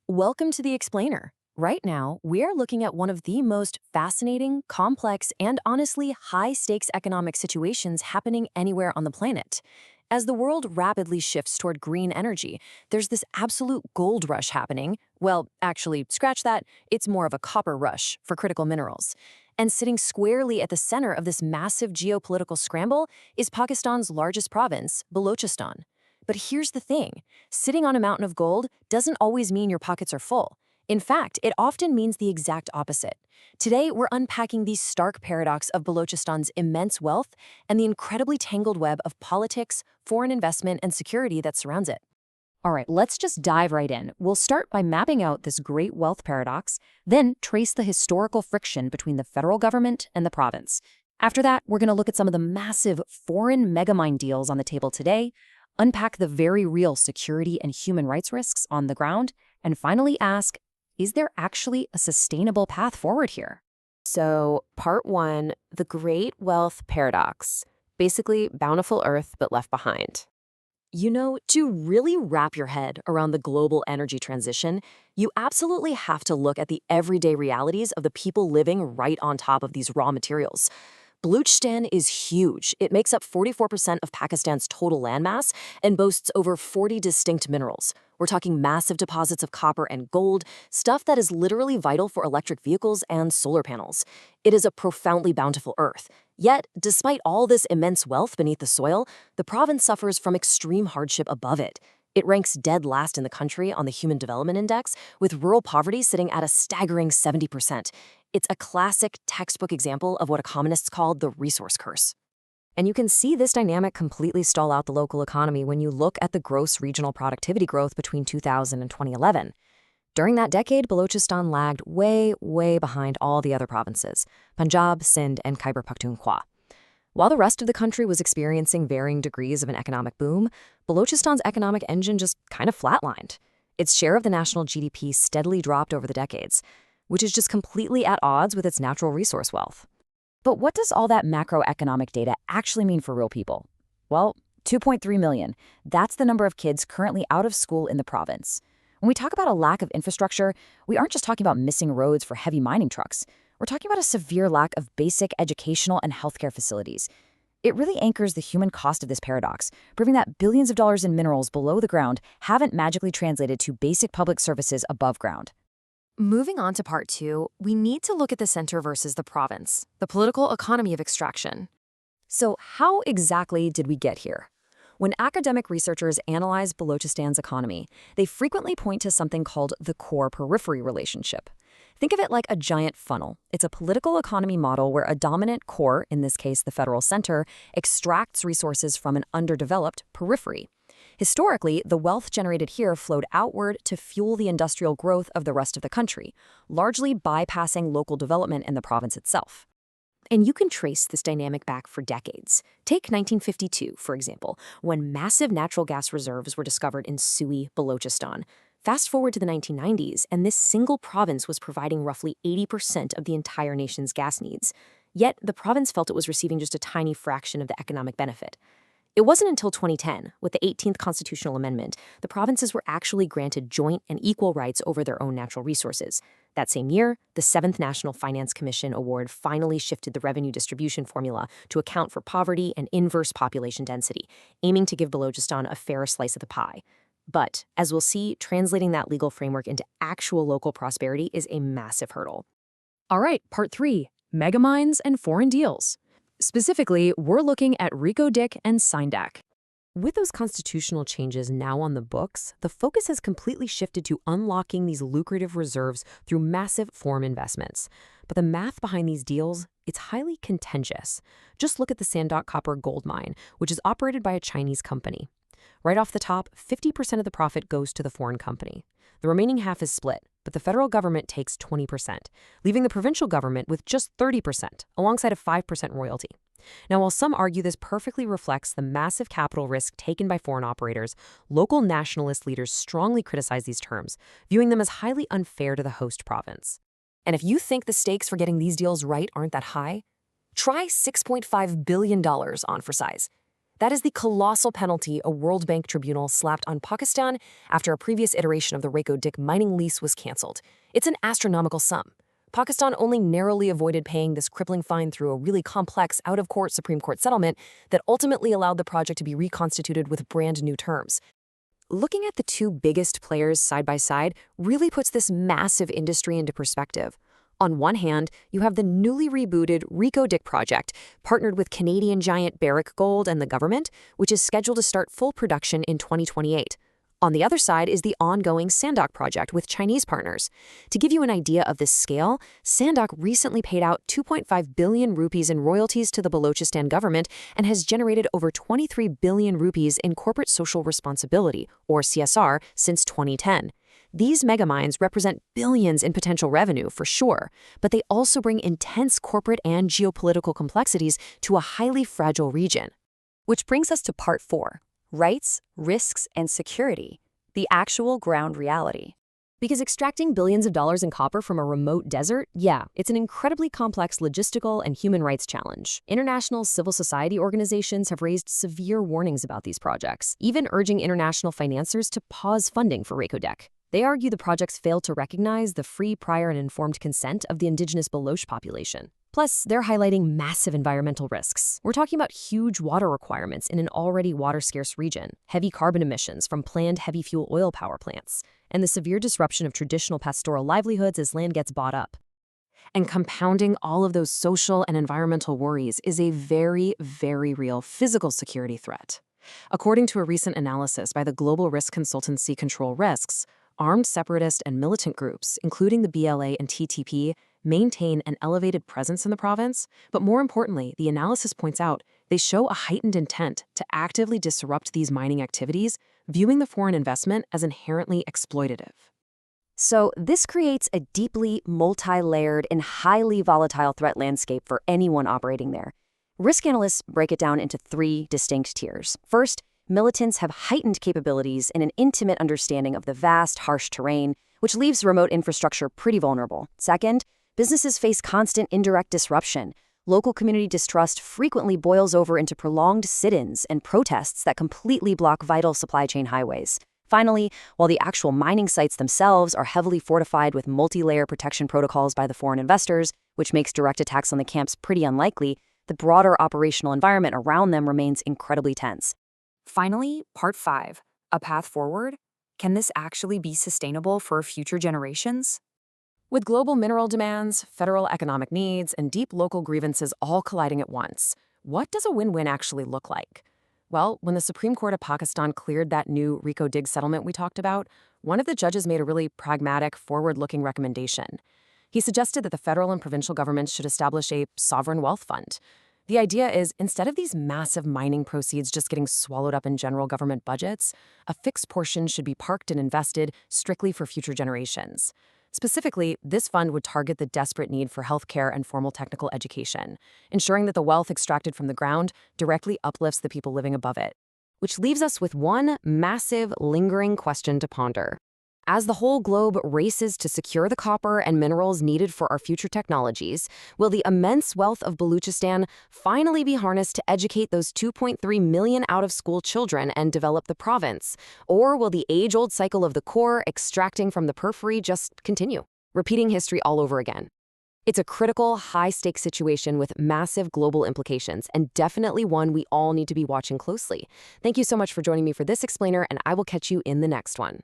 Welcome to the Explainer. Right now, we are looking at one of the most fascinating, complex, and honestly high-stakes economic situations happening anywhere on the planet. As the world rapidly shifts toward green energy, there's this absolute gold rush happening. Well, actually, scratch that, it's more of a copper rush for critical minerals. And sitting squarely at the center of this massive geopolitical scramble is Pakistan's largest province, Balochistan. But here's the thing. Sitting on a mountain of gold doesn't always mean your pockets are full. In fact, it often means the exact opposite. Today, we're unpacking the stark paradox of Balochistan's immense wealth and the incredibly tangled web of politics, foreign investment, and security that surrounds it. All right, let's just dive right in. We'll start by mapping out this great wealth paradox, then trace the historical friction between the federal government and the province. After that, we're going to look at some of the massive foreign megamine deals on the table today, unpack the very real security and human rights risks on the ground, and finally ask, is there actually a sustainable path forward here? So, part one, the great wealth paradox. Basically, bountiful earth but left behind. You know, to really wrap your head around the global energy transition, you absolutely have to look at the everyday realities of the people living right on top of these raw materials. Balochistan is huge. It makes up 44% of Pakistan's total landmass and boasts over 40 distinct minerals. We're talking massive deposits of copper and gold, stuff that is literally vital for electric vehicles and solar panels. It is a profoundly bountiful earth. Yet, despite all this immense wealth beneath the soil, the province suffers from extreme hardship above it. It ranks dead last in the country on the Human Development Index, with rural poverty sitting at a staggering 70%. It's a classic textbook example of what economists call the resource curse. And you can see this dynamic completely stall out the local economy when you look at the gross regional productivity growth between 2000 and 2011. During that decade, Balochistan lagged way behind all the other provinces, Punjab, Sindh, and Khyber Pakhtunkhwa. While the rest of the country was experiencing varying degrees of an economic boom, Balochistan's economic engine just kind of flatlined. Its share of the national GDP steadily dropped over the decades, which is just completely at odds with its natural resource wealth. But what does all that macroeconomic data actually mean for real people? Well, 2.3 million. That's the number of kids currently out of school in the province. When we talk about a lack of infrastructure, we aren't just talking about missing roads for heavy mining trucks. We're talking about a severe lack of basic educational and healthcare facilities. It really anchors the human cost of this paradox, proving that billions of dollars in minerals below the ground haven't magically translated to basic public services above ground. Moving on to part two, we need to look at the center versus the province, the political economy of extraction. So how exactly did we get here? When academic researchers analyze Balochistan's economy, they frequently point to something called the core-periphery relationship. Think of it like a giant funnel. It's a political economy model where a dominant core, in this case the federal center, extracts resources from an underdeveloped periphery. Historically, the wealth generated here flowed outward to fuel the industrial growth of the rest of the country, largely bypassing local development in the province itself. And you can trace this dynamic back for decades. Take 1952, for example, when massive natural gas reserves were discovered in Sui, Balochistan. Fast forward to the 1990s, and this single province was providing roughly 80% of the entire nation's gas needs. Yet, the province felt it was receiving just a tiny fraction of the economic benefit. It wasn't until 2010, with the 18th Constitutional Amendment, the provinces were actually granted joint and equal rights over their own natural resources. That same year, the 7th National Finance Commission Award finally shifted the revenue distribution formula to account for poverty and inverse population density, aiming to give Balochistan a fairer slice of the pie. But, as we'll see, translating that legal framework into actual local prosperity is a massive hurdle. All right, part three, megamines and foreign deals. Specifically, we're looking at Reko Diq and Sindak. With those constitutional changes now on the books, the focus has completely shifted to unlocking these lucrative reserves through massive foreign investments. But the math behind these deals, it's highly contentious. Just look at the Sindak copper gold mine, which is operated by a Chinese company. Right off the top, 50% of the profit goes to the foreign company. The remaining half is split, but the federal government takes 20%, leaving the provincial government with just 30%, alongside a 5% royalty. Now, while some argue this perfectly reflects the massive capital risk taken by foreign operators, local nationalist leaders strongly criticize these terms, viewing them as highly unfair to the host province. And if you think the stakes for getting these deals right aren't that high, try $6.5 billion on for size. That is the colossal penalty a World Bank tribunal slapped on Pakistan after a previous iteration of the Reko Diq mining lease was cancelled. It's an astronomical sum. Pakistan only narrowly avoided paying this crippling fine through a really complex, out-of-court Supreme Court settlement that ultimately allowed the project to be reconstituted with brand new terms. Looking at the two biggest players side by side really puts this massive industry into perspective. On one hand, you have the newly rebooted Reko Diq project, partnered with Canadian giant Barrick Gold and the government, which is scheduled to start full production in 2028. On the other side is the ongoing Sandoq project with Chinese partners. To give you an idea of this scale, Sandoq recently paid out 2.5 billion rupees in royalties to the Balochistan government and has generated over 23 billion rupees in corporate social responsibility, or CSR, since 2010. These megamines represent billions in potential revenue, for sure, but they also bring intense corporate and geopolitical complexities to a highly fragile region. Which brings us to part 4. Rights, risks, and security, the actual ground reality. Because extracting billions of dollars in copper from a remote desert, yeah, it's an incredibly complex logistical and human rights challenge. International civil society organizations have raised severe warnings about these projects, even urging international financiers to pause funding for Reko Diq. They argue the projects fail to recognize the free, prior, and informed consent of the indigenous Baloch population. Plus, they're highlighting massive environmental risks. We're talking about huge water requirements in an already water-scarce region, heavy carbon emissions from planned heavy fuel oil power plants, and the severe disruption of traditional pastoral livelihoods as land gets bought up. And compounding all of those social and environmental worries is a very, very real physical security threat. According to a recent analysis by the global risk consultancy Control Risks, armed separatist and militant groups, including the BLA and TTP, maintain an elevated presence in the province, but more importantly, the analysis points out they show a heightened intent to actively disrupt these mining activities, viewing the foreign investment as inherently exploitative. So this creates a deeply multi-layered and highly volatile threat landscape for anyone operating there. Risk analysts break it down into 3 distinct tiers. First, militants have heightened capabilities and an intimate understanding of the vast, harsh terrain, which leaves remote infrastructure pretty vulnerable. Second, businesses face constant indirect disruption. Local community distrust frequently boils over into prolonged sit-ins and protests that completely block vital supply chain highways. Finally, while the actual mining sites themselves are heavily fortified with multi-layer protection protocols by the foreign investors, which makes direct attacks on the camps pretty unlikely, the broader operational environment around them remains incredibly tense. Finally, part 5, a path forward. Can this actually be sustainable for future generations? With global mineral demands, federal economic needs, and deep local grievances all colliding at once, what does a win-win actually look like? Well, when the Supreme Court of Pakistan cleared that new Reko Diq settlement we talked about, one of the judges made a really pragmatic, forward-looking recommendation. He suggested that the federal and provincial governments should establish a sovereign wealth fund. The idea is, instead of these massive mining proceeds just getting swallowed up in general government budgets, a fixed portion should be parked and invested strictly for future generations. Specifically, this fund would target the desperate need for healthcare and formal technical education, ensuring that the wealth extracted from the ground directly uplifts the people living above it. Which leaves us with one massive, lingering question to ponder. As the whole globe races to secure the copper and minerals needed for our future technologies, will the immense wealth of Balochistan finally be harnessed to educate those 2.3 million out-of-school children and develop the province? Or will the age-old cycle of the core extracting from the periphery just continue, repeating history all over again? It's a critical, high-stakes situation with massive global implications, and definitely one we all need to be watching closely. Thank you so much for joining me for this explainer, and I will catch you in the next one.